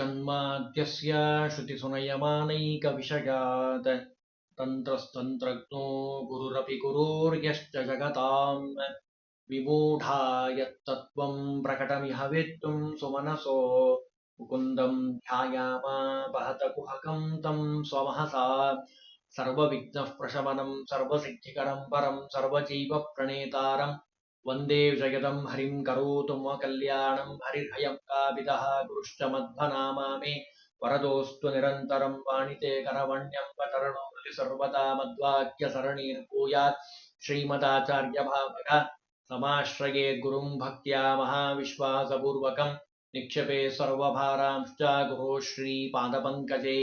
ಜನ್ಮಾದ್ಯಸ್ಯ ಶ್ರುತಿಸುನಯಮಾನೈಕವಿಷಯಾತ್ ತಂತ್ರಸ್ತಂತ್ರಜ್ಞೋ ಗುರುರಪಿ ಗುರುರ್ಯಶ್ಚ ಜಗತಾಂ ವಿಮೂಢಾಯ ತತ್ವಂ ಪ್ರಕಟಮಿಹ ವೇತ್ತುಂ ಸುಮನಸೋ ಮುಕುಂದಂ ಧ್ಯಾಯಾಮಾಪಹತ ಕುಹಕಂ ತಂ ಸ್ವಮಹಸಾ ಸರ್ವವಿಘ್ನಃ ಪ್ರಶಮನಂ ಸರ್ವಸಿದ್ಧಿಕರಂ ಪರಂ ಸರ್ವಜೀವ ಪ್ರಣೇತಾರಂ ವಂದೇ ಜಗದಂ ಹರಿಂ ಕರೋತು ಮಮ ಕಲ್ಯಾಣಂ ಹರಿರ್ಹಯಂ ಕಾವಿದಃ ಗುರುಶ್ಚ ಮಧ್ವನಾಮಾಮಿ ವರದೋಸ್ತು ನಿರಂತರಂ ವಾಣಿತೆ ಕರವಣ್ಯಂ ವತರಣೋ ಹೃದಿ ಸರ್ವದಾ ಮಧ್ವಾಕ್ಯ ಸರಣೀರ್ಭೂಯಾತ್ ಶ್ರೀಮದಾಚಾರ್ಯ ಭಾವಗ ಸಮಾಶ್ರಯೇ ಗುರುಂ ಭಕ್ತ್ಯಾ ಮಹಾವಿಶ್ವಾಸಪೂರ್ವಕಂ ನಿಕ್ಷೇಪೇ ಸರ್ವಭಾರಾಂಶ್ಚ ಗುರು ಶ್ರೀ ಪಾದಪಂಕಜೇ.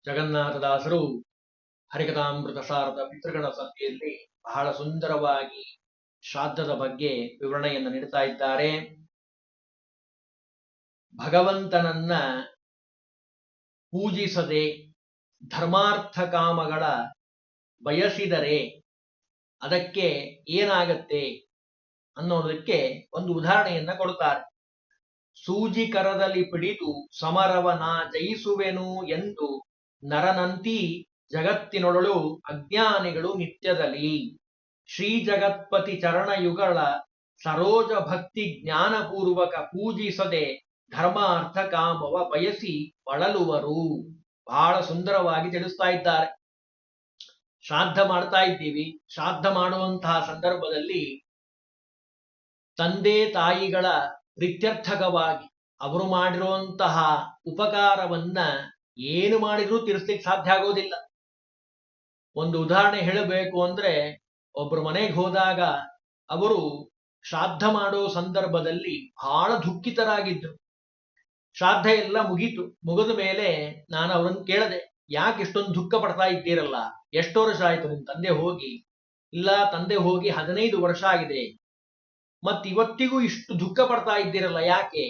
ಜಗನ್ನಾಥದಾಸರು ಹರಿಕಥಾಮೃತ ಸಾರದ ಪಿತೃಗಣ ಸಂಧಿಯಲ್ಲಿ ಬಹಳ ಸುಂದರವಾಗಿ ಶ್ರಾದ್ದದ ಬಗ್ಗೆ ವಿವರಣೆಯನ್ನು ನೀಡುತ್ತಾ ಇದ್ದಾರೆ. ಭಗವಂತನನ್ನ ಪೂಜಿಸದೆ ಧರ್ಮಾರ್ಥ ಕಾಮಗಳ ಬಯಸಿದರೆ ಅದಕ್ಕೆ ಏನಾಗತ್ತೆ ಅನ್ನೋದಕ್ಕೆ ಒಂದು ಉದಾಹರಣೆಯನ್ನ ಕೊಡ್ತಾರೆ. ಸೂಜಿ ಕರದಲ್ಲಿ ಪಿಡಿದು ಸಮರವನ ಜಯಿಸುವೆನು ಎಂದು ನರನಂತಿ ಜಗತ್ತಿನೊಳಳು ಅಜ್ಞಾನಿಗಳು ನಿತ್ಯದಲ್ಲಿ ಶ್ರೀ ಜಗತ್ಪತಿ ಚರಣಯುಗಳ ಸರೋಜ ಭಕ್ತಿ ಜ್ಞಾನಪೂರ್ವಕ ಪೂಜಿಸದೆ ಧರ್ಮಾರ್ಥ ಕಾಮವ ಬಯಸಿ ಬಳಲುವರು. ಬಹಳ ಸುಂದರವಾಗಿ ತಿಳಿಸ್ತಾ ಇದ್ದಾರೆ. ಶ್ರಾದ್ದ ಮಾಡ್ತಾ ಇದ್ದೀವಿ. ಶ್ರಾದ್ದ ಮಾಡುವಂತಹ ಸಂದರ್ಭದಲ್ಲಿ ತಂದೆ ತಾಯಿಗಳ ಪ್ರೀತ್ಯರ್ಥಕವಾಗಿ ಅವರು ಮಾಡಿರುವಂತಹ ಉಪಕಾರವನ್ನ ಏನು ಮಾಡಿದ್ರೂ ತೀರಿಸ್ಲಿಕ್ಕೆ ಸಾಧ್ಯ ಆಗೋದಿಲ್ಲ. ಒಂದು ಉದಾಹರಣೆ ಹೇಳಬೇಕು ಅಂದ್ರೆ, ಒಬ್ರು ಮನೆಗೆ ಹೋದಾಗ ಅವರು ಶ್ರಾದ್ದ ಮಾಡೋ ಸಂದರ್ಭದಲ್ಲಿ ಬಹಳ ದುಃಖಿತರಾಗಿದ್ರು. ಶ್ರಾದ್ದ ಎಲ್ಲ ಮುಗೀತು. ಮುಗಿದ ಮೇಲೆ ನಾನು ಅವರನ್ನು ಕೇಳದೆ, ಯಾಕೆ ಇಷ್ಟೊಂದು ದುಃಖ ಪಡ್ತಾ ಇದ್ದೀರಲ್ಲ, ಎಷ್ಟು ವರ್ಷ ಆಯ್ತು ನಿಮ್ ತಂದೆ ಹೋಗಿ? ಇಲ್ಲ, ತಂದೆ ಹೋಗಿ 15 ವರ್ಷ ಆಗಿದೆ. ಇವತ್ತಿಗೂ ಇಷ್ಟು ದುಃಖ ಪಡ್ತಾ ಇದ್ದೀರಲ್ಲ, ಯಾಕೆ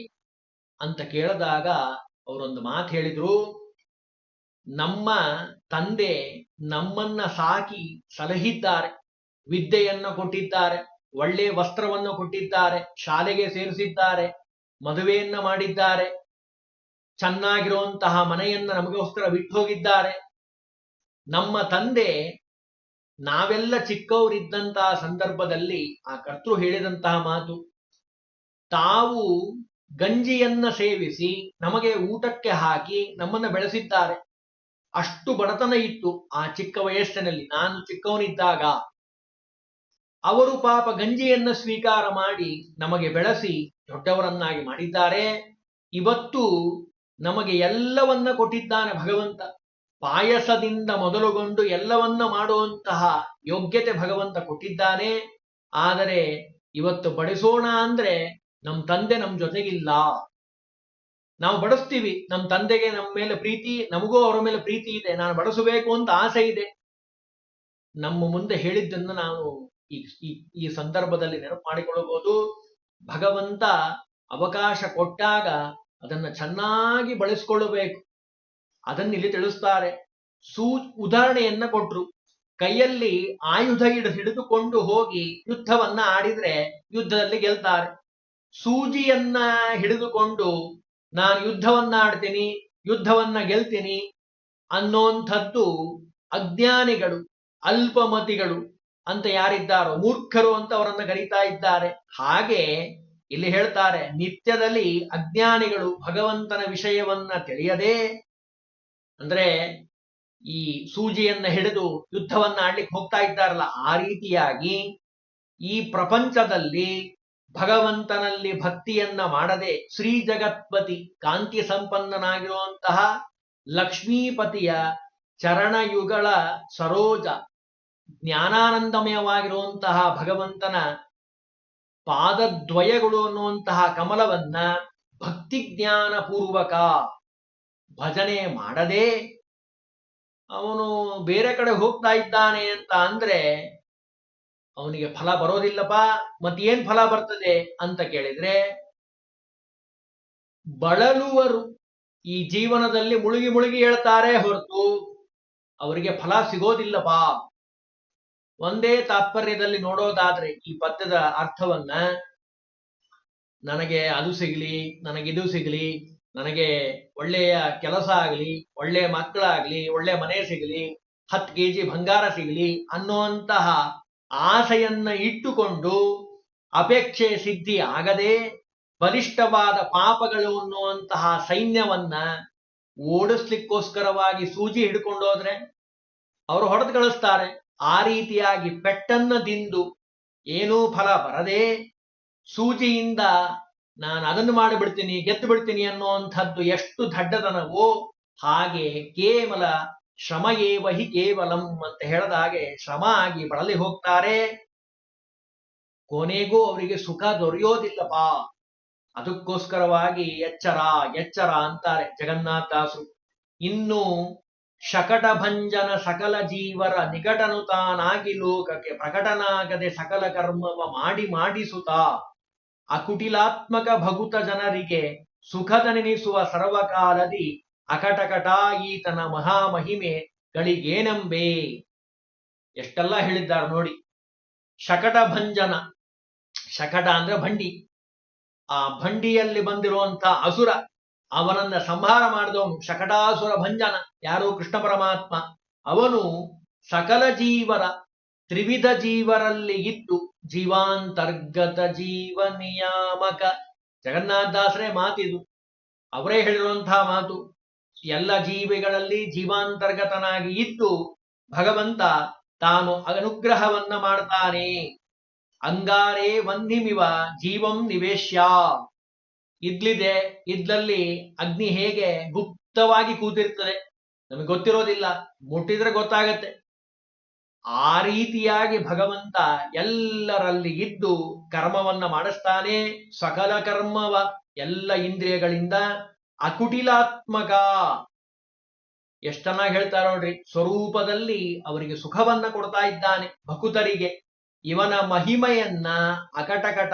ಅಂತ ಕೇಳಿದಾಗ ಅವರೊಂದು ಮಾತು ಹೇಳಿದ್ರು. ನಮ್ಮ ತಂದೆ ನಮ್ಮನ್ನ ಸಾಕಿ ಸಲಹಿದ್ದಾರೆ, ವಿದ್ಯೆಯನ್ನ ಕೊಟ್ಟಿದ್ದಾರೆ, ಒಳ್ಳೆ ವಸ್ತ್ರವನ್ನು ಕೊಟ್ಟಿದ್ದಾರೆ, ಶಾಲೆಗೆ ಸೇರಿಸಿದ್ದಾರೆ, ಮದುವೆಯನ್ನ ಮಾಡಿದ್ದಾರೆ, ಚೆನ್ನಾಗಿರುವಂತಹ ಮನೆಯನ್ನ ನಮಗೋಸ್ಕರ ಬಿಟ್ಟು ಹೋಗಿದ್ದಾರೆ. ನಮ್ಮ ತಂದೆ ನಾವೆಲ್ಲ ಚಿಕ್ಕವರಿದ್ದಂತಹ ಸಂದರ್ಭದಲ್ಲಿ ಆ ಕರ್ತೃ ಹೇಳಿದಂತಹ ಮಾತು, ತಾವು ಗಂಜಿಯನ್ನ ಸೇವಿಸಿ ನಮಗೆ ಊಟಕ್ಕೆ ಹಾಕಿ ನಮ್ಮನ್ನ ಬೆಳೆಸಿದ್ದಾರೆ. ಅಷ್ಟು ಬಡತನ ಇತ್ತು ಆ ಚಿಕ್ಕ ವಯಸ್ಸಿನಲ್ಲಿ, ನಾನು ಚಿಕ್ಕವನಿದ್ದಾಗ. ಅವರು ಪಾಪ ಗಂಜಿಯನ್ನ ಸ್ವೀಕಾರ ಮಾಡಿ ನಮಗೆ ಬೆಳೆಸಿ ದೊಡ್ಡವರನ್ನಾಗಿ ಮಾಡಿದ್ದಾರೆ. ಇವತ್ತು ನಮಗೆ ಎಲ್ಲವನ್ನ ಕೊಟ್ಟಿದ್ದಾನೆ ಭಗವಂತ. ಪಾಯಸದಿಂದ ಮೊದಲುಗೊಂಡು ಎಲ್ಲವನ್ನ ಮಾಡುವಂತಹ ಯೋಗ್ಯತೆ ಭಗವಂತ ಕೊಟ್ಟಿದ್ದಾನೆ. ಆದರೆ ಇವತ್ತು ಬಡಿಸೋಣ ಅಂದ್ರೆ ನಮ್ಮ ತಂದೆ ನಮ್ಮ ಜೊತೆಗಿಲ್ಲ. ನಾವು ಬಡಿಸ್ತೀವಿ, ನಮ್ಮ ತಂದೆಗೆ ನಮ್ಮ ಮೇಲೆ ಪ್ರೀತಿ, ನಮಗೂ ಅವರ ಮೇಲೆ ಪ್ರೀತಿ ಇದೆ, ನಾನು ಬಡಿಸಬೇಕು ಅಂತ ಆಸೆ ಇದೆ. ನಮ್ಮ ಮುಂದೆ ಹೇಳಿದ್ದನ್ನು ನಾವು ಈ ಸಂದರ್ಭದಲ್ಲಿ ನೆನಪು ಮಾಡಿಕೊಳ್ಳಬಹುದು. ಭಗವಂತ ಅವಕಾಶ ಕೊಟ್ಟಾಗ ಅದನ್ನ ಚೆನ್ನಾಗಿ ಬಳಸಿಕೊಳ್ಳಬೇಕು. ಅದನ್ನ ಇಲ್ಲಿ ತಿಳಿಸ್ತಾರೆ. ಉದಾಹರಣೆಯನ್ನ ಕೊಟ್ರು. ಕೈಯಲ್ಲಿ ಆಯುಧ ಹಿಡಿದುಕೊಂಡು ಹೋಗಿ ಯುದ್ಧವನ್ನ ಆಡಿದ್ರೆ ಯುದ್ಧದಲ್ಲಿ ಗೆಲ್ತಾರೆ. ಸೂಜಿಯನ್ನ ಹಿಡಿದುಕೊಂಡು ನಾನು ಯುದ್ಧವನ್ನ ಆಡ್ತೀನಿ, ಯುದ್ಧವನ್ನ ಗೆಲ್ತೀನಿ ಅನ್ನೋಂಥದ್ದು ಅಜ್ಞಾನಿಗಳು, ಅಲ್ಪಮತಿಗಳು ಅಂತ ಯಾರಿದ್ದಾರೋ, ಮೂರ್ಖರು ಅಂತ ಅವರನ್ನ ಕರೀತಾ ಇದ್ದಾರೆ. ಹಾಗೆ ಇಲ್ಲಿ ಹೇಳ್ತಾರೆ, ನಿತ್ಯದಲ್ಲಿ ಅಜ್ಞಾನಿಗಳು ಭಗವಂತನ ವಿಷಯವನ್ನ ತಿಳಿಯದೆ, ಅಂದ್ರೆ ಈ ಸೂಜಿಯನ್ನ ಹಿಡಿದು ಯುದ್ಧವನ್ನ ಆಡ್ಲಿಕ್ಕೆ ಹೋಗ್ತಾ ಇದ್ದಾರಲ್ಲ, ಆ ರೀತಿಯಾಗಿ ಈ ಪ್ರಪಂಚದಲ್ಲಿ ಭಗವಂತನಲ್ಲಿ ಭಕ್ತಿಯನ್ನ ಮಾಡದೆ ಶ್ರೀ ಜಗತ್ಪತಿ ಕಾಂತಿ ಸಂಪನ್ನನಾಗಿರುವಂತಹ ಲಕ್ಷ್ಮೀಪತಿಯ ಚರಣಯುಗಳ ಸರೋಜ ಜ್ಞಾನಾನಂದಮಯವಾಗಿರುವಂತಹ ಭಗವಂತನ ಪಾದದ್ವಯಗಳು ಅನ್ನುವಂತಹ ಕಮಲವನ್ನ ಭಕ್ತಿ ಜ್ಞಾನ ಪೂರ್ವಕ ಭಜನೆ ಮಾಡದೆ ಅವನು ಬೇರೆ ಕಡೆ ಹೋಗ್ತಾ ಇದ್ದಾನೆ ಅಂತ ಅಂದ್ರೆ ಅವನಿಗೆ ಫಲ ಬರೋದಿಲ್ಲಪ್ಪ. ಮತ್ತೇನ್ ಫಲ ಬರ್ತದೆ ಅಂತ ಕೇಳಿದ್ರೆ, ಬಳಲುವರು. ಈ ಜೀವನದಲ್ಲಿ ಮುಳುಗಿ ಮುಳುಗಿ ಹೇಳ್ತಾರೆ ಹೊರತು ಅವರಿಗೆ ಫಲ ಸಿಗೋದಿಲ್ಲಪ್ಪ. ಒಂದೇ ತಾತ್ಪರ್ಯದಲ್ಲಿ ನೋಡೋದಾದ್ರೆ ಈ ಪದ್ಯದ ಅರ್ಥವನ್ನ, ನನಗೆ ಅದು ಸಿಗಲಿ, ನನಗಿದು ಸಿಗಲಿ, ನನಗೆ ಒಳ್ಳೆಯ ಕೆಲಸ ಆಗಲಿ, ಒಳ್ಳೆಯ ಮಕ್ಕಳಾಗ್ಲಿ, ಒಳ್ಳೆ ಮನೆ ಸಿಗಲಿ, 10 ಕೆಜಿ ಬಂಗಾರ ಸಿಗಲಿ ಅನ್ನುವಂತಹ ಆಸೆಯನ್ನ ಇಟ್ಟುಕೊಂಡು ಅಪೇಕ್ಷೆ ಸಿದ್ಧಿ ಆಗದೆ ಬಲಿಷ್ಠವಾದ ಪಾಪಗಳು ಅನ್ನುವಂತಹ ಸೈನ್ಯವನ್ನ ಓಡಿಸ್ಲಿಕ್ಕೋಸ್ಕರವಾಗಿ ಸೂಜಿ ಹಿಡ್ಕೊಂಡೋದ್ರೆ ಅವರು ಹೊಡೆದು ಕಳಿಸ್ತಾರೆ. ಆ ರೀತಿಯಾಗಿ ಪೆಟ್ಟನ್ನ ತಿಂದು ಏನೂ ಫಲ ಬರದೆ ಸೂಜಿಯಿಂದ ನಾನು ಅದನ್ನು ಮಾಡಿಬಿಡ್ತೀನಿ, ಗೆದ್ದು ಬಿಡ್ತೀನಿ ಅನ್ನುವಂಥದ್ದು ಎಷ್ಟು ದಡ್ಡತನವೋ ಹಾಗೆ ಕೇವಲ ಶ್ರಮ ಏವ ಹಿ ಕೇವಲಂ ಅಂತ ಹೇಳಿದ ಹಾಗೆ ಶ್ರಮ ಆಗಿ ಬಳಲಿ ಹೋಗ್ತಾರೆ. ಕೊನೆಗೂ ಅವರಿಗೆ ಸುಖ ದೊರೆಯೋದಿಲ್ಲಪ್ಪ. ಅದಕ್ಕೋಸ್ಕರವಾಗಿ ಎಚ್ಚರ ಎಚ್ಚರ ಅಂತಾರೆ ಜಗನ್ನಾಥದಾಸರು. ಇನ್ನು ಶಕಟ ಭಂಜನ ಸಕಲ ಜೀವರ ನಿಕಟನು ತಾನಾಗಿ ಲೋಕಕ್ಕೆ ಪ್ರಕಟನಾಗದೆ ಸಕಲ ಕರ್ಮವ ಮಾಡಿಸುತ್ತ ಅಕುಟಿಲಾತ್ಮಕ ಭಗುತ ಜನರಿಗೆ ಸುಖದನೆನಿಸುವ ಸರ್ವಕಾಲದಿ ಅಕಟಕಟ ಈತನ ಮಹಾಮಹಿಮೆ ಗಳಿಗೇನೆಂಬೆ. ಎಷ್ಟೆಲ್ಲ ಹೇಳಿದ್ದಾರೆ ನೋಡಿ. ಶಕಟ ಭಂಜನ, ಶಕಟ ಅಂದ್ರೆ ಬಂಡಿ, ಆ ಬಂಡಿಯಲ್ಲಿ ಬಂದಿರುವಂತ ಅಸುರ, ಅವನನ್ನ ಸಂಹಾರ ಮಾಡಿದವನು ಶಕಟಾಸುರ ಭಂಜನ ಯಾರು? ಕೃಷ್ಣ ಪರಮಾತ್ಮ. ಅವನು ಸಕಲ ಜೀವರ ತ್ರಿವಿಧ ಜೀವರಲ್ಲಿ ಇದ್ದು ಜೀವಾಂತರ್ಗತ ಜೀವ ನಿಯಾಮಕ. ಜಗನ್ನಾಥದಾಸರೇ ಮಾತಿದು, ಅವರೇ ಹೇಳಿರುವಂತಹ ಮಾತು. ಎಲ್ಲ ಜೀವಿಗಳಲ್ಲಿ ಜೀವಾಂತರ್ಗತನಾಗಿ ಇದ್ದು ಭಗವಂತ ತಾನು ಅನುಗ್ರಹವನ್ನ ಮಾಡ್ತಾನೆ. ಅಂಗಾರೇ ವಂದಿಮಿವ ಜೀವಂ ನಿವೇಶ್ಯ. ಇದ್ಲಿದೆ, ಇದ್ಲಲ್ಲಿ ಅಗ್ನಿ ಹೇಗೆ ಗುಪ್ತವಾಗಿ ಕೂತಿರ್ತದೆ, ನಮಗೆ ಗೊತ್ತಿರೋದಿಲ್ಲ, ಮುಟ್ಟಿದ್ರೆ ಗೊತ್ತಾಗತ್ತೆ. ಆ ರೀತಿಯಾಗಿ ಭಗವಂತ ಎಲ್ಲರಲ್ಲಿ ಇದ್ದು ಕರ್ಮವನ್ನ ಮಾಡಿಸ್ತಾನೆ. ಸಕಲ ಕರ್ಮವ ಎಲ್ಲ ಇಂದ್ರಿಯಗಳಿಂದ ಅಕುಟಿಲಾತ್ಮಕ. ಎಷ್ಟು ಚೆನ್ನಾಗಿ ಹೇಳ್ತಾರ ನೋಡ್ರಿ. ಸ್ವರೂಪದಲ್ಲಿ ಅವರಿಗೆ ಸುಖವನ್ನ ಕೊಡ್ತಾ ಇದ್ದಾನೆ ಭಕುತರಿಗೆ. ಇವನ ಮಹಿಮೆಯನ್ನ ಅಕಟಕಟ.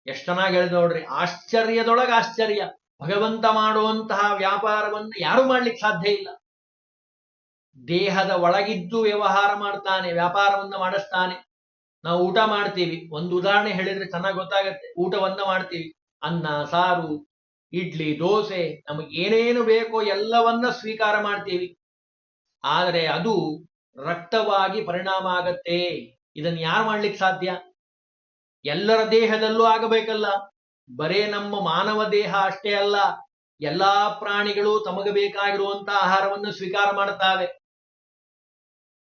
ಎಷ್ಟು ಚೆನ್ನಾಗಿ ಹೇಳಿದ ನೋಡ್ರಿ. ಆಶ್ಚರ್ಯದೊಳಗೆ ಆಶ್ಚರ್ಯ. ಭಗವಂತ ಮಾಡುವಂತಹ ವ್ಯಾಪಾರವನ್ನು ಯಾರು ಮಾಡ್ಲಿಕ್ಕೆ ಸಾಧ್ಯ ಇಲ್ಲ. ದೇಹದ ಒಳಗಿದ್ದು ವ್ಯವಹಾರ ಮಾಡ್ತಾನೆ, ವ್ಯಾಪಾರವನ್ನ ಮಾಡಿಸ್ತಾನೆ. ನಾವು ಊಟ ಮಾಡ್ತೀವಿ, ಒಂದು ಉದಾಹರಣೆ ಹೇಳಿದ್ರೆ ಚೆನ್ನಾಗಿ ಗೊತ್ತಾಗತ್ತೆ. ಊಟವನ್ನ ಮಾಡ್ತೀವಿ, ಅನ್ನ ಸಾರು ಇಡ್ಲಿ ದೋಸೆ, ನಮಗೆ ಏನೇನು ಬೇಕೋ ಎಲ್ಲವನ್ನ ಸ್ವೀಕಾರ ಮಾಡ್ತೀವಿ. ಆದರೆ ಅದು ರಕ್ತವಾಗಿ ಪರಿಣಾಮ ಆಗತ್ತೆ. ಇದನ್ನು ಯಾರು ಮಾಡ್ಲಿಕ್ಕೆ ಸಾಧ್ಯ? ಎಲ್ಲರ ದೇಹದಲ್ಲೂ ಆಗಬೇಕಲ್ಲ. ಬರೇ ನಮ್ಮ ಮಾನವ ದೇಹ ಅಷ್ಟೇ ಅಲ್ಲ, ಎಲ್ಲಾ ಪ್ರಾಣಿಗಳು ತಮಗೆ ಬೇಕಾಗಿರುವಂತಹ ಆಹಾರವನ್ನು ಸ್ವೀಕಾರ ಮಾಡುತ್ತವೆ.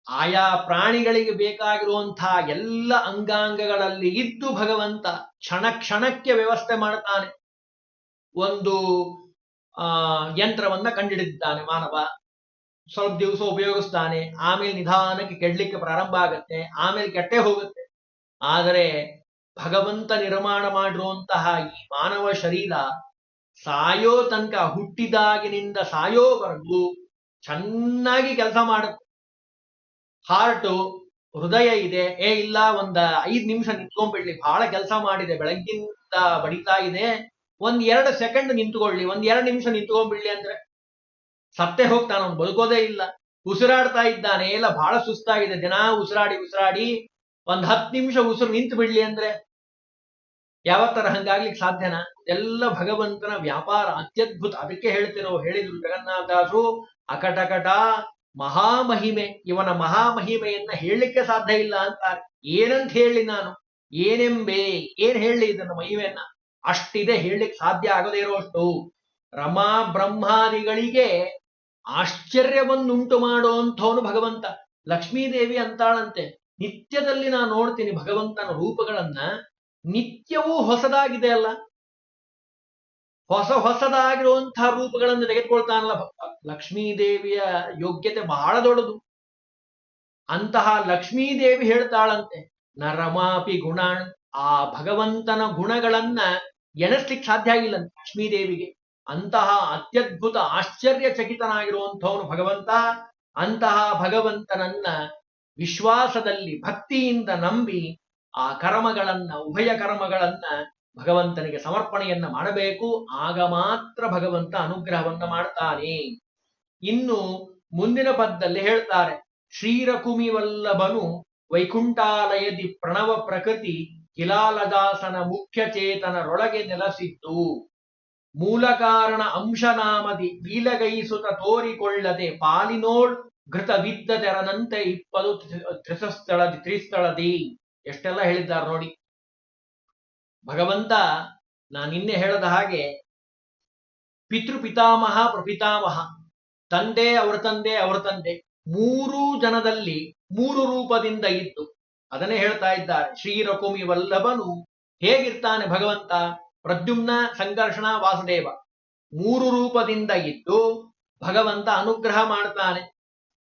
ಆಯಾ ಪ್ರಾಣಿಗಳಿಗೆ ಬೇಕಾಗಿರುವಂತಹ ಎಲ್ಲ ಅಂಗಾಂಗಗಳಲ್ಲಿ ಇದ್ದು ಭಗವಂತ ಕ್ಷಣ ಕ್ಷಣಕ್ಕೆ ವ್ಯವಸ್ಥೆ ಮಾಡ್ತಾನೆ. ಒಂದು ಯಂತ್ರವನ್ನ ಕಂಡಿಡಿದ್ದಾನೆ ಮಾನವ, ಸ್ವಲ್ಪ ದಿವಸ ಉಪಯೋಗಿಸ್ತಾನೆ, ಆಮೇಲೆ ನಿಧಾನಕ್ಕೆ ಕೆಡ್ಲಿಕ್ಕೆ ಪ್ರಾರಂಭ ಆಗತ್ತೆ, ಆಮೇಲೆ ಕೆಟ್ಟೇ ಹೋಗುತ್ತೆ. ಆದರೆ ಭಗವಂತ ನಿರ್ಮಾಣ ಮಾಡಿರುವಂತಹ ಈ ಮಾನವ ಶರೀರ ಸಾಯೋ ತನಕ, ಹುಟ್ಟಿದಾಗಿನಿಂದ ಸಾಯೋವರೆಗೂ ಚೆನ್ನಾಗಿ ಕೆಲಸ ಮಾಡುತ್ತೆ. ಹಾರ್ಟು, ಹೃದಯ ಇದೆ, ಇಲ್ಲ 5 ನಿಮಿಷ ನಿಂತ್ಕೊಂಡ್ಬಿಡ್ಲಿ, ಬಹಳ ಕೆಲಸ ಮಾಡಿದೆ, ಬೆಳಗ್ಗಿಂದ ಬಡಿತಾ ಇದೆ, 1-2 ಸೆಕೆಂಡ್ ನಿಂತ್ಕೊಳ್ಳಿ, 1-2 ನಿಮಿಷ ನಿಂತ್ಕೊಂಡ್ಬಿಡ್ಲಿ ಅಂದ್ರೆ ಸತ್ತೇ ಹೋಗ್ತಾನ, ಅವ್ನು ಬದುಕೋದೇ ಇಲ್ಲ. ಉಸಿರಾಡ್ತಾ ಇದ್ದಾನೆ, ಎಲ್ಲ ಬಹಳ ಸುಸ್ತಾಗಿದೆ, ದಿನ ಉಸಿರಾಡಿ 10 ನಿಮಿಷ ಉಸಿರು ನಿಂತು ಬಿಡ್ಲಿ ಅಂದ್ರೆ ಯಾವತ್ತರ ಹಂಗಾಗ್ಲಿಕ್ಕೆ ಸಾಧ್ಯನಾ? ಎಲ್ಲ ಭಗವಂತನ ವ್ಯಾಪಾರ ಅತ್ಯದ್ಭುತ. ಅದಕ್ಕೆ ಹೇಳಿದ್ರು ಜಗನ್ನಾಥದಾಸರು, ಅಕಟಕಟ ಮಹಾಮಹಿಮೆ. ಇವನ ಮಹಾಮಹಿಮೆಯನ್ನ ಹೇಳಲಿಕ್ಕೆ ಸಾಧ್ಯ ಇಲ್ಲ ಅಂತಾರೆ. ಏನಂತ ಹೇಳಿ ನಾನು, ಏನೆಂಬೆ, ಏನ್ ಹೇಳಿ ಇದನ್ನ ಮಹಿಮೆಯನ್ನ? ಅಷ್ಟಿದೆ, ಹೇಳಲಿಕ್ಕೆ ಸಾಧ್ಯ ಆಗದೇ ಇರುವಷ್ಟು. ರಮಾ ಬ್ರಹ್ಮಾದಿಗಳಿಗೆ ಆಶ್ಚರ್ಯವನ್ನುಂಟು ಮಾಡುವಂಥವನು ಭಗವಂತ. ಲಕ್ಷ್ಮೀದೇವಿ ಅಂತಾಳಂತೆ, ನಿತ್ಯದಲ್ಲಿ ನಾನು ನೋಡ್ತೀನಿ ಭಗವಂತನ ರೂಪಗಳನ್ನ, ನಿತ್ಯವೂ ಹೊಸದಾಗಿದೆ ಅಲ್ಲ, ಹೊಸದಾಗಿರುವಂತಹ ರೂಪಗಳನ್ನು ತೆಗೆದುಕೊಳ್ತಾನಲ್ಲ. ಲಕ್ಷ್ಮೀದೇವಿಯ ಯೋಗ್ಯತೆ ಬಹಳ ದೊಡ್ಡದು. ಅಂತಹ ಲಕ್ಷ್ಮೀದೇವಿ ಹೇಳ್ತಾಳಂತೆ, ನರಮಾಪಿ ಗುಣಾನ್. ಆ ಭಗವಂತನ ಗುಣಗಳನ್ನ ಎಣಿಸ್ಲಿಕ್ಕೆ ಸಾಧ್ಯ ಆಗಿಲ್ಲ ಲಕ್ಷ್ಮೀದೇವಿಗೆ. ಅಂತಹ ಅತ್ಯದ್ಭುತ ಆಶ್ಚರ್ಯಚಕಿತನಾಗಿರುವಂಥವನು ಭಗವಂತ. ಅಂತಹ ಭಗವಂತನನ್ನ ವಿಶ್ವಾಸದಲ್ಲಿ ಭಕ್ತಿಯಿಂದ ನಂಬಿ ಆ ಕರ್ಮಗಳನ್ನ, ಉಭಯ ಕರ್ಮಗಳನ್ನ ಭಗವಂತನಿಗೆ ಸಮರ್ಪಣೆಯನ್ನ ಮಾಡಬೇಕು. ಆಗ ಮಾತ್ರ ಭಗವಂತ ಅನುಗ್ರಹವನ್ನ ಮಾಡ್ತಾನೆ. ಇನ್ನು ಮುಂದಿನ ಪದದಲ್ಲಿ ಹೇಳ್ತಾರೆ, ಶ್ರೀರಕುಮಿ ವಲ್ಲಭನು ವೈಕುಂಠಾಲಯದಿ ಪ್ರಣವ ಪ್ರಕೃತಿ ಕಿಲಾಲದಾಸನ ಮುಖ್ಯ ಚೇತನರೊಳಗೆ ನೆಲೆಸಿದ್ದು ಮೂಲ ಕಾರಣ ಅಂಶನಾಮದಿ ಬೀಲಗೈಸುತ ತೋರಿಕೊಳ್ಳದೆ ಪಾಲಿನೋಳ್ ಘೃತ ಬಿದ್ದ ತೆರನಂತೆ ಇಪ್ಪದು ತ್ರಿಸ್ಥಳದಿ. ಎಷ್ಟೆಲ್ಲ ಹೇಳಿದ್ದಾರೆ ನೋಡಿ. ಭಗವಂತ ನಾನು ನಿನ್ನೆ ಹೇಳದ ಹಾಗೆ ಪಿತೃಪಿತಾಮಹ ಪ್ರಪಿತಾಮಹ, ತಂದೆ ಅವರ ತಂದೆ ಅವರ ತಂದೆ, ಮೂರೂ ಜನದಲ್ಲಿ ಮೂರು ರೂಪದಿಂದ ಇದ್ದು ಅದನ್ನೇ ಹೇಳ್ತಾ ಇದ್ದಾರೆ. ಶ್ರೀರಕುಮಿ ವಲ್ಲಭನು ಹೇಗಿರ್ತಾನೆ ಭಗವಂತ? ಪ್ರದ್ಯುಮ್ನ, ಸಂಕರ್ಷಣ, ವಾಸುದೇವ ಮೂರು ರೂಪದಿಂದ ಇದ್ದು ಭಗವಂತ ಅನುಗ್ರಹ ಮಾಡ್ತಾನೆ.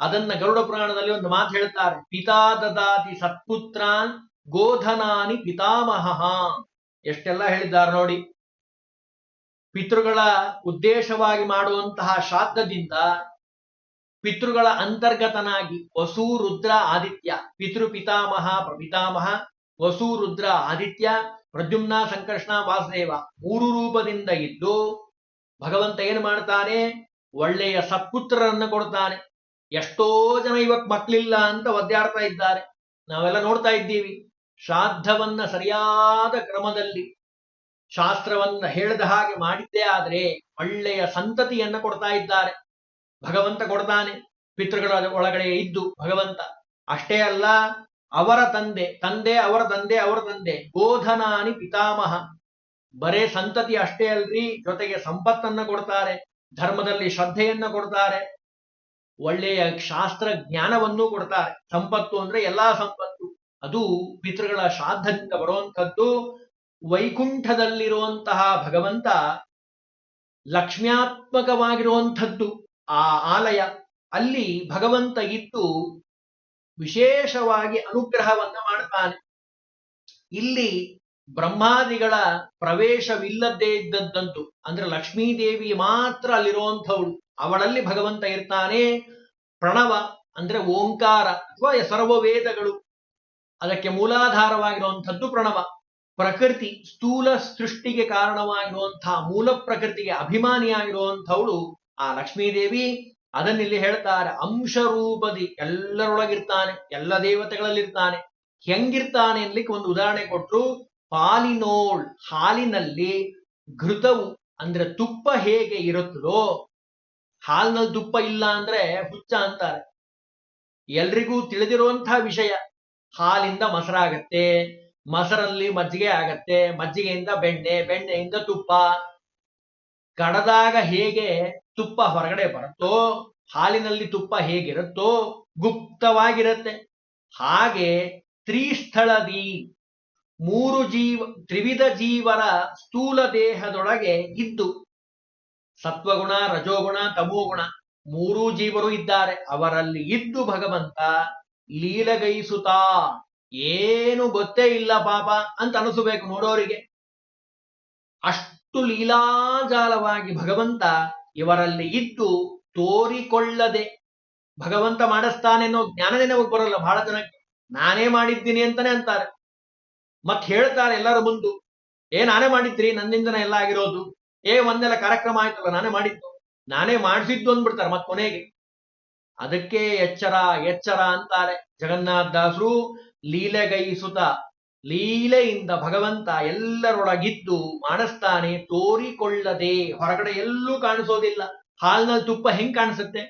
ಅದನ್ನ ಗರುಡ ಪುರಾಣದಲ್ಲಿ ಒಂದು ಮಾತು ಹೇಳ್ತಾರೆ, ಪಿತಾ ದದಾತಿ ಸತ್ಪುತ್ರಾನ್ ಗೋಧನಾನಿ ಪಿತಾಮಹ. ಎಷ್ಟೆಲ್ಲ ಹೇಳಿದ್ದಾರೆ ನೋಡಿ. ಪಿತೃಗಳ ಉದ್ದೇಶವಾಗಿ ಮಾಡುವಂತಹ ಶ್ರಾದ್ದದಿಂದ ಪಿತೃಗಳ ಅಂತರ್ಗತನಾಗಿ ವಸು ರುದ್ರ ಆದಿತ್ಯ, ಪಿತೃ ಪಿತಾಮಹ ಪ್ರಪಿತಾಮಹ, ವಸು ರುದ್ರ ಆದಿತ್ಯ, ಪ್ರದ್ಯುಮ್ನ, ಸಂಕರ್ಷಣ, ವಾಸುದೇವ ಮೂರು ರೂಪದಿಂದ ಇದ್ದು ಭಗವಂತ ಏನು ಮಾಡ್ತಾನೆ? ಒಳ್ಳೆಯ ಸತ್ಪುತ್ರರನ್ನು ಕೊಡ್ತಾನೆ. ಎಷ್ಟೋ ಜನ ಇವತ್ತು ಮಕ್ಕಳಿಲ್ಲ ಅಂತ ಒದ್ದಾಡ್ತಾ ಇದ್ದಾರೆ. ನಾವೆಲ್ಲ ನೋಡ್ತಾ ಇದ್ದೀವಿ. ಶ್ರಾದ್ದವನ್ನ ಸರಿಯಾದ ಕ್ರಮದಲ್ಲಿ ಶಾಸ್ತ್ರವನ್ನ ಹೇಳಿದ ಹಾಗೆ ಮಾಡಿದ್ದೇ ಆದ್ರೆ ಒಳ್ಳೆಯ ಸಂತತಿಯನ್ನ ಕೊಡ್ತಾ ಇದ್ದಾರೆ. ಭಗವಂತ ಕೊಡ್ತಾನೆ ಪಿತೃಗಳ ಒಳಗಡೆ ಇದ್ದು ಭಗವಂತ. ಅಷ್ಟೇ ಅಲ್ಲ, ಅವರ ತಂದೆ ತಂದೆ ಅವರ ತಂದೆ ಅವರ ತಂದೆ ಗೋಧನಾನಿ ಪಿತಾಮಹ. ಬರೇ ಸಂತತಿ ಅಷ್ಟೇ ಅಲ್ರಿ, ಜೊತೆಗೆ ಸಂಪತ್ತನ್ನ ಕೊಡ್ತಾರೆ, ಧರ್ಮದಲ್ಲಿ ಶ್ರದ್ಧೆಯನ್ನ ಕೊಡ್ತಾರೆ, ಒಳ್ಳೆಯ ಶಾಸ್ತ್ರ ಜ್ಞಾನವನ್ನೂ ಕೊಡ್ತಾರೆ. ಸಂಪತ್ತು ಅಂದ್ರೆ ಎಲ್ಲಾ ಸಂಪತ್ತು, ಅದು ಪಿತೃಗಳ ಶ್ರಾದ್ದದಿಂದ ಬರುವಂಥದ್ದು. ವೈಕುಂಠದಲ್ಲಿರುವಂತಹ ಭಗವಂತ ಲಕ್ಷ್ಮ್ಯಾತ್ಮಕವಾಗಿರುವಂಥದ್ದು ಆ ಆಲಯ. ಅಲ್ಲಿ ಭಗವಂತ ಇದ್ದು ವಿಶೇಷವಾಗಿ ಅನುಗ್ರಹವನ್ನ ಮಾಡ್ತಾನೆ. ಇಲ್ಲಿ ಬ್ರಹ್ಮಾದಿಗಳ ಪ್ರವೇಶವಿಲ್ಲದೇ ಇದ್ದದ್ದಂತು, ಅಂದ್ರೆ ಲಕ್ಷ್ಮೀದೇವಿ ಮಾತ್ರ ಅಲ್ಲಿರುವಂಥವಳು. ಅವಳಲ್ಲಿ ಭಗವಂತ ಇರ್ತಾನೆ. ಪ್ರಣವ ಅಂದ್ರೆ ಓಂಕಾರ ಅಥವಾ ಸರ್ವ ವೇದಗಳು, ಅದಕ್ಕೆ ಮೂಲಾಧಾರವಾಗಿರುವಂಥದ್ದು ಪ್ರಣವ. ಪ್ರಕೃತಿ ಸ್ಥೂಲ ಸೃಷ್ಟಿಗೆ ಕಾರಣವಾಗಿರುವಂತಹ ಮೂಲ ಪ್ರಕೃತಿಗೆ ಅಭಿಮಾನಿಯಾಗಿರುವಂಥವಳು ಆ ಲಕ್ಷ್ಮೀದೇವಿ. ಅದನ್ನಿಲ್ಲಿ ಹೇಳ್ತಾರೆ, ಅಂಶ ರೂಪದಿ ಎಲ್ಲರೊಳಗಿರ್ತಾನೆ, ಎಲ್ಲ ದೇವತೆಗಳಲ್ಲಿರ್ತಾನೆ. ಹೆಂಗಿರ್ತಾನೆ ಅನ್ಲಿಕ್ಕೆ ಒಂದು ಉದಾಹರಣೆ ಕೊಟ್ರು. ಪಾಲಿನೋಳ್, ಹಾಲಿನಲ್ಲಿ ಘೃತವು ಅಂದ್ರೆ ತುಪ್ಪ ಹೇಗೆ ಇರುತ್ತದೋ, ಹಾಲಿನಲ್ಲಿ ತುಪ್ಪ ಇಲ್ಲ ಅಂದ್ರೆ ಹುಚ್ಚ ಅಂತಾರೆ. ಎಲ್ರಿಗೂ ತಿಳಿದಿರುವಂತಹ ವಿಷಯ. ಹಾಲಿಂದ ಮೊಸರಾಗತ್ತೆ, ಮೊಸರಲ್ಲಿ ಮಜ್ಜಿಗೆ ಆಗತ್ತೆ, ಮಜ್ಜಿಗೆಯಿಂದ ಬೆಣ್ಣೆ, ಬೆಣ್ಣೆಯಿಂದ ತುಪ್ಪ. ಕಡದಾಗ ಹೇಗೆ ತುಪ್ಪ ಹೊರಗಡೆ ಬರುತ್ತೋ, ಹಾಲಿನಲ್ಲಿ ತುಪ್ಪ ಹೇಗಿರುತ್ತೋ ಗುಪ್ತವಾಗಿರುತ್ತೆ. ಹಾಗೆ ತ್ರಿಸ್ಥಳದಿ ತ್ರಿವಿಧ ಜೀವರ ಸ್ಥೂಲ ದೇಹದೊಳಗೆ ಇದ್ದು, ಸತ್ವಗುಣ, ರಜೋಗುಣ, ತಮೋಗುಣ ಮೂರೂ ಜೀವರು ಇದ್ದಾರೆ. ಅವರಲ್ಲಿ ಇದ್ದು ಭಗವಂತ ಲೀಲಗೈಸುತ್ತಾ, ಏನು ಗೊತ್ತೇ ಇಲ್ಲ ಪಾಪ ಅಂತ ಅನಿಸಬೇಕು ನೋಡೋರಿಗೆ. ಅಷ್ಟು ಲೀಲಾಜಾಲವಾಗಿ ಭಗವಂತ ಇವರಲ್ಲಿ ಇದ್ದು ತೋರಿಕೊಳ್ಳದೆ, ಭಗವಂತ ಮಾಡಿಸ್ತಾನೆ ಅನ್ನೋ ಜ್ಞಾನನೇ ನಮಗೆ ಬರಲ್ಲ ಬಹಳ ಜನಕ್ಕೆ. ನಾನೇ ಮಾಡಿದ್ದೀನಿ ಅಂತಾನೆ ಅಂತಾರೆ. ಮತ್ ಹೇಳ್ತಾರೆ ಎಲ್ಲರ ಮುಂದು, ನಾನೇ ಮಾಡಿದ್ರಿ, ನನ್ನಿಂದನೇ ಎಲ್ಲ ಆಗಿರೋದು, ಒಂದೆಲ್ಲ ಕಾರ್ಯಕ್ರಮ ಆಯ್ತಲ್ಲ ನಾನೇ ಮಾಡಿದ್ದು, ನಾನೇ ಮಾಡಿಸಿದ್ದು ಅಂದ್ಬಿಡ್ತಾರೆ ಮತ್ ಕೊನೆಗೆ. ಅದಕ್ಕೆ ಎಚ್ಚರ ಎಚ್ಚರ ಅಂತಾರೆ ಜಗನ್ನಾಥದಾಸರು. ಲೀಲೆಗೈಸುತ, ಲೀಲೆಯಿಂದ ಭಗವಂತ ಎಲ್ಲರೊಳಗಿದ್ದು ಮಾಡಿಸ್ತಾನೆ ತೋರಿಕೊಳ್ಳದೆ. ಹೊರಗಡೆ ಎಲ್ಲೂ ಕಾಣಿಸೋದಿಲ್ಲ. ಹಾಲಿನಲ್ಲಿ ತುಪ್ಪ ಹೆಂಗ್ ಕಾಣಿಸುತ್ತೆ?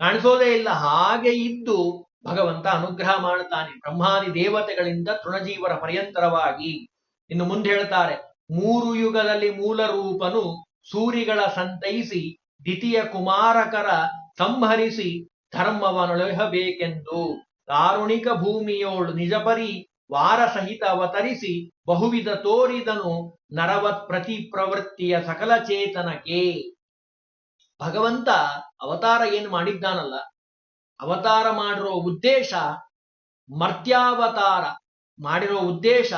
ಕಾಣಿಸೋದೇ ಇಲ್ಲ. ಹಾಗೆ ಇದ್ದು ಭಗವಂತ ಅನುಗ್ರಹ ಮಾಡ್ತಾನೆ ಬ್ರಹ್ಮಾದಿ ದೇವತೆಗಳಿಂದ ತೃಣಜೀವರ ಪರ್ಯಂತರವಾಗಿ. ಇನ್ನು ಮುಂದೆ ಹೇಳ್ತಾರೆ, ಮೂರು ಯುಗದಲ್ಲಿ ಮೂಲ ರೂಪನು ಸೂರಿಗಳ ಸಂತೈಸಿ ದ್ವಿತೀಯ ಕುಮಾರಕರ ಸಂಹರಿಸಿ ಧರ್ಮವನೊಳಹಬೇಕೆಂದು ಕಾರುಣಿಕ ಭೂಮಿಯೋಳು ನಿಜಪರಿ ವಾರ ಸಹಿತ ಅವತರಿಸಿ ಬಹುವಿಧ ತೋರಿದನು ನರವತ್ ಪ್ರತಿ ಪ್ರವೃತ್ತಿಯ ಸಕಲ ಚೇತನಕ್ಕೆ. ಭಗವಂತ ಅವತಾರ ಏನು ಮಾಡಿದ್ದಾನಲ್ಲ, ಅವತಾರ ಮಾಡಿರೋ ಉದ್ದೇಶ, ಮರ್ತ್ಯಾವತಾರ ಮಾಡಿರೋ ಉದ್ದೇಶ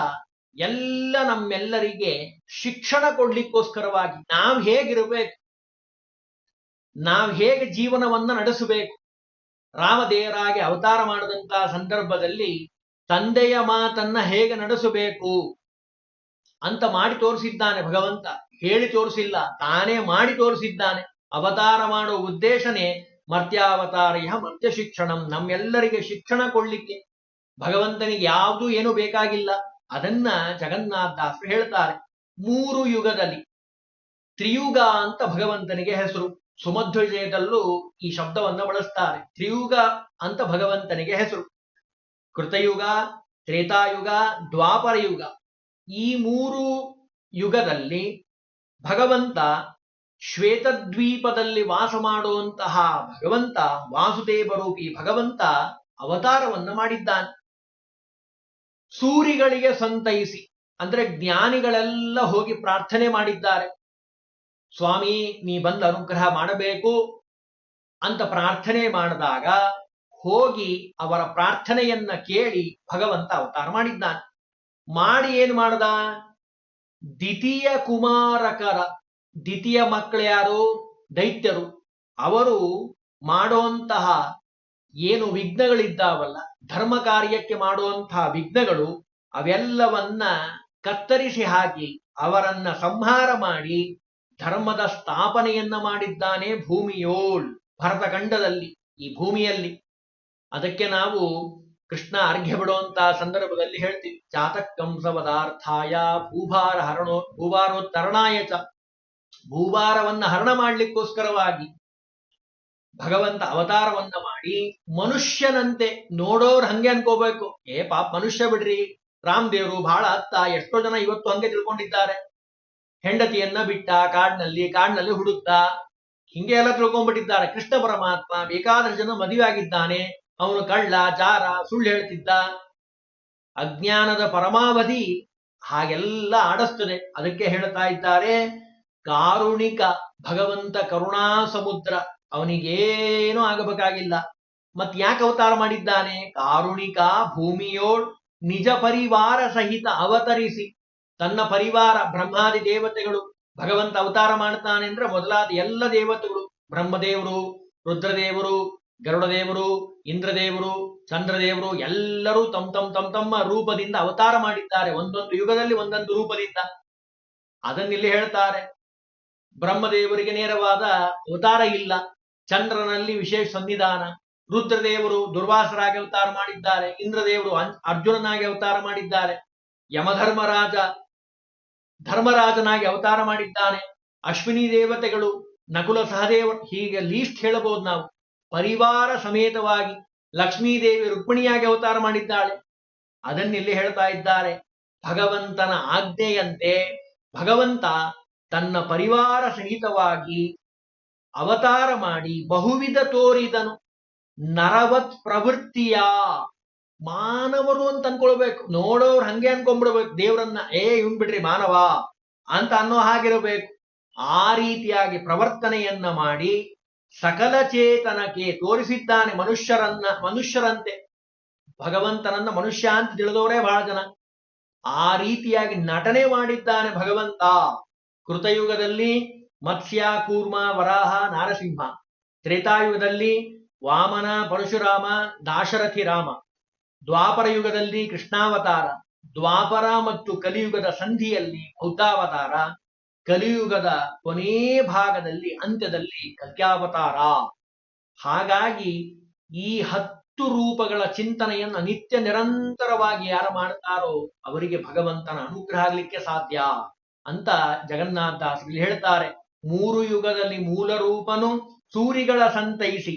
ಎಲ್ಲ ನಮ್ಮೆಲ್ಲರಿಗೆ ಶಿಕ್ಷಣ ಕೊಡ್ಲಿಕ್ಕೋಸ್ಕರವಾಗಿ. ನಾವ್ ಹೇಗಿರಬೇಕು, ನಾವ್ ಹೇಗೆ ಜೀವನವನ್ನ ನಡೆಸಬೇಕು. ರಾಮದೇವರಾಗಿ ಅವತಾರ ಮಾಡಿದಂತಹ ಸಂದರ್ಭದಲ್ಲಿ ತಂದೆಯ ಮಾತನ್ನ ಹೇಗೆ ನಡೆಸಬೇಕು ಅಂತ ಮಾಡಿ ತೋರಿಸಿದ್ದಾನೆ ಭಗವಂತ. ಹೇಳಿ ತೋರಿಸಿಲ್ಲ, ತಾನೇ ಮಾಡಿ ತೋರಿಸಿದ್ದಾನೆ. ಅವತಾರ ಮಾಡೋ ಉದ್ದೇಶನೇ ಮರ್ತ್ಯಾವತಾರ್ಯ ಮರ್ತ್ಯ ಶಿಕ್ಷಣಂ, ನಮ್ಮೆಲ್ಲರಿಗೆ ಶಿಕ್ಷಣ ಕೊಡ್ಲಿಕ್ಕೆ. ಭಗವಂತನಿಗೆ ಯಾವುದು ಏನು ಬೇಕಾಗಿಲ್ಲ. ಅದನ್ನ ಜಗನ್ನಾಥದಾಸರು ಹೇಳ್ತಾರೆ. 3 ಯುಗದಲ್ಲಿ, ತ್ರಿಯುಗ ಅಂತ ಭಗವಂತನಿಗೆ ಹೆಸರು. ಸುಮಧ್ವಜಯದಲ್ಲೂ ಈ ಶಬ್ದವನ್ನ ಬಳಸ್ತಾರೆ. ತ್ರಿಯುಗ ಅಂತ ಭಗವಂತನಿಗೆ ಹೆಸರು. ಕೃತಯುಗ, ತ್ರೇತಾಯುಗ, ದ್ವಾಪರ ಯುಗ. ಈ 3 ಯುಗದಲ್ಲಿ ಭಗವಂತ ಶ್ವೇತದ್ವೀಪದಲ್ಲಿ ವಾಸ ಮಾಡುವಂತಹ ಭಗವಂತ, ವಾಸುದೇವ ರೂಪಿ ಭಗವಂತ ಅವತಾರವನ್ನ ಮಾಡಿದ್ದಾನೆ. ಸೂರಿಗಳಿಗೆ ಸಂತೈಸಿ, ಅಂದ್ರೆ ಜ್ಞಾನಿಗಳೆಲ್ಲ ಹೋಗಿ ಪ್ರಾರ್ಥನೆ ಮಾಡಿದ್ದಾರೆ. ಸ್ವಾಮಿ ನೀ ಬಂದು ಅನುಗ್ರಹ ಮಾಡಬೇಕು ಅಂತ ಪ್ರಾರ್ಥನೆ ಮಾಡಿದಾಗ ಹೋಗಿ ಅವರ ಪ್ರಾರ್ಥನೆಯನ್ನ ಕೇಳಿ ಭಗವಂತ ಅವತಾರ ಮಾಡಿದ್ದಾನೆ. ಮಾಡಿ ಏನು ಮಾಡ್ದ? ದ್ವಿತೀಯ ಕುಮಾರಕರ, ದ್ವಿತೀಯ ಮಕ್ಕಳು ಯಾರು? ದೈತ್ಯರು. ಅವರು ಮಾಡುವಂತಹ ಏನು ವಿಘ್ನಗಳಿದ್ದಾವಲ್ಲ, ಧರ್ಮ ಕಾರ್ಯಕ್ಕೆ ಮಾಡುವಂತಹ ವಿಘ್ನಗಳು, ಅವೆಲ್ಲವನ್ನ ಕತ್ತರಿಸಿ ಹಾಕಿ ಅವರನ್ನ ಸಂಹಾರ ಮಾಡಿ ಧರ್ಮದ ಸ್ಥಾಪನೆಯನ್ನ ಮಾಡಿದ್ದಾನೆ ಭೂಮಿಯೋಳ್, ಭರತಖಂಡದಲ್ಲಿ, ಈ ಭೂಮಿಯಲ್ಲಿ. ಅದಕ್ಕೆ ನಾವು ಕೃಷ್ಣ ಅರ್ಘ್ಯ ಬಿಡುವಂತಹ ಸಂದರ್ಭದಲ್ಲಿ ಹೇಳ್ತೀವಿ, ಚಾತಕಂಸವದಾರ್ಥಾಯ ಭೂಭಾರೋತ್ತರಣಾಯ ಚ. ಭೂಭಾರವನ್ನ ಹರಣ ಮಾಡ್ಲಿಕ್ಕೋಸ್ಕರವಾಗಿ ಭಗವಂತ ಅವತಾರವನ್ನ ಮಾಡಿ ಮನುಷ್ಯನಂತೆ, ನೋಡೋರು ಹಂಗೆ ಅನ್ಕೋಬೇಕು, ಪಾಪ ಮನುಷ್ಯ ಬಿಡ್ರಿ, ರಾಮದೇವರು ಬಹಳ ಅತ್ತ, ಎಷ್ಟೋ ಜನ ಇವತ್ತು ಹಂಗೆ ತಿಳ್ಕೊಂಡಿದ್ದಾರೆ. ಹೆಂಡತಿಯನ್ನ ಬಿಟ್ಟ ಕಾಡಿನಲ್ಲಿ ಹುಡುಕ್ತಾ, ಹಿಂಗೆ ಎಲ್ಲ ತಿಳ್ಕೊಂಡ್ಬಿಟ್ಟಿದ್ದಾರೆ. ಕೃಷ್ಣ ಪರಮಾತ್ಮ ಬೇಕಾದಷ್ಟು ಜನ ಮದುವೆ ಆಗಿದ್ದಾನೆ, ಅವನು ಕಳ್ಳ, ಜಾರ, ಸುಳ್ಳು ಹೇಳ್ತಿದ್ದ. ಅಜ್ಞಾನದ ಪರಮಾವಧಿ ಹಾಗೆಲ್ಲ ಆಡಿಸ್ತದೆ. ಅದಕ್ಕೆ ಹೇಳ್ತಾ ಇದ್ದಾರೆ, ಕಾರುಣಿಕ ಭಗವಂತ ಕರುಣಾ ಸಮುದ್ರ, ಅವನಿಗೇನೂ ಆಗಬೇಕಾಗಿಲ್ಲ. ಮತ್ ಯಾಕೆ ಅವತಾರ ಮಾಡಿದ್ದಾನೆ? ಕಾರುಣಿಕ ಭೂಮಿಯೋಳ್ ನಿಜ ಪರಿವಾರ ಸಹಿತ ಅವತರಿಸಿ, ತನ್ನ ಪರಿವಾರ ಬ್ರಹ್ಮಾದಿ ದೇವತೆಗಳು, ಭಗವಂತ ಅವತಾರ ಮಾಡ್ತಾನೆ ಅಂದ್ರೆ ಮೊದಲಾದ ಎಲ್ಲ ದೇವತೆಗಳು, ಬ್ರಹ್ಮದೇವರು, ರುದ್ರದೇವರು, ಗರುಡದೇವರು, ಇಂದ್ರದೇವರು, ಚಂದ್ರದೇವರು ಎಲ್ಲರೂ ತಮ್ಮ ರೂಪದಿಂದ ಅವತಾರ ಮಾಡಿದ್ದಾರೆ. ಒಂದೊಂದು ಯುಗದಲ್ಲಿ ಒಂದೊಂದು ರೂಪದಿಂದ. ಅದನ್ನಿಲ್ಲಿ ಹೇಳ್ತಾರೆ. ಬ್ರಹ್ಮದೇವರಿಗೆ ನೇರವಾದ ಅವತಾರ ಇಲ್ಲ, ಚಂದ್ರನಲ್ಲಿ ವಿಶೇಷ ಸನ್ನಿಧಾನ. ರುದ್ರದೇವರು ದುರ್ವಾಸರಾಗಿ ಅವತಾರ ಮಾಡಿದ್ದಾರೆ, ಇಂದ್ರದೇವರು ಅರ್ಜುನನಾಗಿ ಅವತಾರ ಮಾಡಿದ್ದಾರೆ, ಯಮಧರ್ಮರಾಜ ಧರ್ಮರಾಜನಾಗಿ ಅವತಾರ ಮಾಡಿದ್ದಾನೆ, ಅಶ್ವಿನಿ ದೇವತೆಗಳು ನಕುಲ ಸಹದೇವ, ಹೀಗೆ ಲೀಸ್ಟ್ ಹೇಳಬಹುದು ನಾವು. ಪರಿವಾರ ಸಮೇತವಾಗಿ ಲಕ್ಷ್ಮೀದೇವಿ ರುಕ್ಮಿಣಿಯಾಗಿ ಅವತಾರ ಮಾಡಿದ್ದಾಳೆ. ಅದನ್ನಿಲ್ಲಿ ಹೇಳ್ತಾ ಇದ್ದಾರೆ. ಭಗವಂತನ ಆಜ್ಞೆಯಂತೆ ಭಗವಂತ ತನ್ನ ಪರಿವಾರ ಸಹಿತವಾಗಿ ಅವತಾರ ಮಾಡಿ ಬಹುವಿಧ ತೋರಿದನು. ನರವತ್ ಪ್ರವೃತ್ತಿಯ, ಮಾನವರು ಅಂತ ಅನ್ಕೊಳ್ಬೇಕು, ನೋಡೋರು ಹಂಗೆ ಅನ್ಕೊಂಡ್ಬಿಡ್ಬೇಕು ದೇವರನ್ನ, ಇವನ್ ಬಿಡ್ರಿ ಮಾನವ ಅಂತ ಅನ್ನೋ ಹಾಗಿರಬೇಕು. ಆ ರೀತಿಯಾಗಿ ಪ್ರವರ್ತನೆಯನ್ನ ಮಾಡಿ ಸಕಲ ಚೇತನಕ್ಕೆ ತೋರಿಸಿದ್ದಾನೆ. ಮನುಷ್ಯರಂತೆ ಭಗವಂತನನ್ನ ಮನುಷ್ಯ ಅಂತ ತಿಳಿದವರೇ ಬಹಳ ಜನ. ಆ ರೀತಿಯಾಗಿ ನಟನೆ ಮಾಡಿದ್ದಾನೆ ಭಗವಂತ. ಕೃತಯುಗದಲ್ಲಿ ಮತ್ಸ್ಯ, ಕೂರ್ಮ, ವರಾಹ, ನಾರಸಿಂಹ. ತ್ರೇತಾಯುಗದಲ್ಲಿ ವಾಮನ, ಪರಶುರಾಮ, ದಾಶರಥಿ ರಾಮ. ದ್ವಾಪರ ಯುಗದಲ್ಲಿ ಕೃಷ್ಣಾವತಾರ. ದ್ವಾಪರ ಮತ್ತು ಕಲಿಯುಗದ ಸಂಧಿಯಲ್ಲಿ ಬೌದ್ಧಾವತಾರ. ಕಲಿಯುಗದ ಕೊನೇ ಭಾಗದಲ್ಲಿ, ಅಂತ್ಯದಲ್ಲಿ ಕಲ್ಕ್ಯಾವತಾರ. ಹಾಗಾಗಿ ಈ 10 ರೂಪಗಳ ಚಿಂತನೆಯನ್ನು ನಿತ್ಯ ನಿರಂತರವಾಗಿ ಯಾರು ಮಾಡ್ತಾರೋ ಅವರಿಗೆ ಭಗವಂತನ ಅನುಗ್ರಹ ಆಗ್ಲಿಕ್ಕೆ ಸಾಧ್ಯ ಅಂತ ಜಗನ್ನಾಥದಾಸರು ಹೇಳ್ತಾರೆ. 3 ಯುಗದಲ್ಲಿ ಮೂಲ ರೂಪನು ಸೂರಿಗಳ ಸಂತೈಸಿ,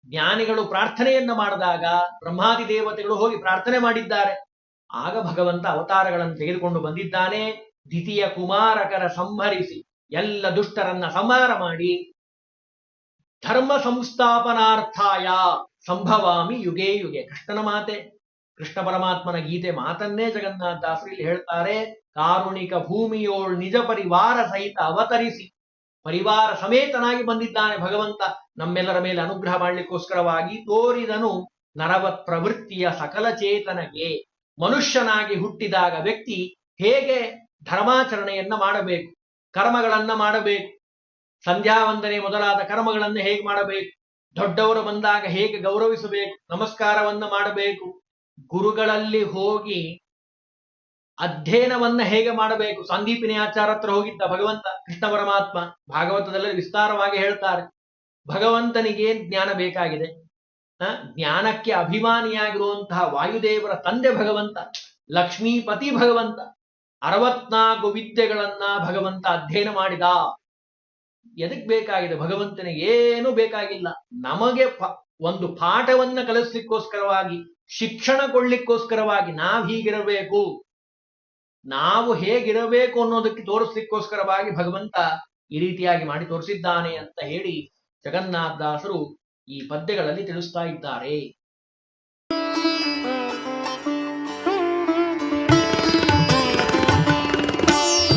ಜ್ಞಾನಿಗಳು ಪ್ರಾರ್ಥನೆಯನ್ನ ಮಾಡಿದಾಗ ಬ್ರಹ್ಮಾದಿ ದೇವತೆಗಳು ಹೋಗಿ ಪ್ರಾರ್ಥನೆ ಮಾಡಿದ್ದಾರೆ. ಆಗ ಭಗವಂತ ಅವತಾರಗಳನ್ನು ತೆಗೆದುಕೊಂಡು ಬಂದಿದ್ದಾನೆ. ದ್ವಿತೀಯ ಕುಮಾರಕರ ಸಂಹರಿಸಿ ಎಲ್ಲ ದುಷ್ಟರನ್ನ ಸಂಹಾರ ಮಾಡಿ ಧರ್ಮ ಸಂಸ್ಥಾಪನಾರ್ಥಾಯ ಸಂಭವಾಮಿ ಯುಗೇ ಯುಗೆ. ಕೃಷ್ಣನ ಮಾತೆ, ಕೃಷ್ಣ ಪರಮಾತ್ಮನ ಗೀತೆ ಮಾತನ್ನೇ ಜಗನ್ನಾಥದಾಸರು ಇಲ್ಲಿ ಹೇಳ್ತಾರೆ. ಕಾರುಣಿಕ ಭೂಮಿಯೋಳ್ ನಿಜ ಪರಿವಾರ ಸಹಿತ ಅವತರಿಸಿ, ಪರಿವಾರ ಸಮೇತನಾಗಿ ಬಂದಿದ್ದಾನೆ ಭಗವಂತ ನಮ್ಮೆಲ್ಲರ ಮೇಲೆ ಅನುಗ್ರಹ ಮಾಡಲಿಕ್ಕೋಸ್ಕರವಾಗಿ. ತೋರಿದನು ನರವತ್ ಪ್ರವೃತ್ತಿಯ ಸಕಲ ಚೇತನಗೆ. ಮನುಷ್ಯನಾಗಿ ಹುಟ್ಟಿದಾಗ ವ್ಯಕ್ತಿ ಹೇಗೆ ಧರ್ಮಾಚರಣೆಯನ್ನ ಮಾಡಬೇಕು, ಕರ್ಮಗಳನ್ನ ಮಾಡಬೇಕು, ಸಂಧ್ಯಾ ವಂದನೆ ಮೊದಲಾದ ಕರ್ಮಗಳನ್ನ ಹೇಗೆ ಮಾಡಬೇಕು, ದೊಡ್ಡವರು ಬಂದಾಗ ಹೇಗೆ ಗೌರವಿಸಬೇಕು, ನಮಸ್ಕಾರವನ್ನ ಮಾಡಬೇಕು, ಗುರುಗಳಲ್ಲಿ ಹೋಗಿ ಅಧ್ಯಯನವನ್ನ ಹೇಗೆ ಮಾಡಬೇಕು. ಸಂದೀಪಿನಿ ಆಚಾರ ಹತ್ರ ಹೋಗಿದ್ದ ಭಗವಂತ ಕೃಷ್ಣ ಪರಮಾತ್ಮ. ಭಾಗವತದಲ್ಲಿ ವಿಸ್ತಾರವಾಗಿ ಹೇಳ್ತಾರೆ. ಭಗವಂತನಿಗೆ ಜ್ಞಾನ ಬೇಕಾಗಿದೆ. ಜ್ಞಾನಕ್ಕೆ ಅಭಿಮಾನಿಯಾಗಿರುವಂತಹ ವಾಯುದೇವರ ತಂದೆ ಭಗವಂತ. ಲಕ್ಷ್ಮೀಪತಿ ಭಗವಂತ 64 ವಿದ್ಯೆಗಳನ್ನ ಭಗವಂತ ಅಧ್ಯಯನ ಮಾಡಿದ. ಎದಕ್ ಬೇಕಾಗಿದೆ ಭಗವಂತನಿಗೆ? ಏನು ಬೇಕಾಗಿಲ್ಲ. ನಮಗೆ ಒಂದು ಪಾಠವನ್ನ ಕಲಿಸ್ಲಿಕ್ಕೋಸ್ಕರವಾಗಿ, ಶಿಕ್ಷಣ ಕೊಡ್ಲಿಕ್ಕೋಸ್ಕರವಾಗಿ ನಾವು ಹೀಗಿರಬೇಕು, ನಾವು ಹೇಗಿರಬೇಕು ಅನ್ನೋದಕ್ಕೆ ತೋರಿಸ್ಲಿಕ್ಕೋಸ್ಕರವಾಗಿ ಭಗವಂತ ಈ ರೀತಿಯಾಗಿ ಮಾಡಿ ತೋರಿಸಿದ್ದಾನೆ ಅಂತ ಹೇಳಿ ಜಗನ್ನಾಥದಾಸರು ಈ ಪದ್ಯಗಳಲ್ಲಿ ತಿಳಿಸ್ತಾ ಇದ್ದಾರೆ.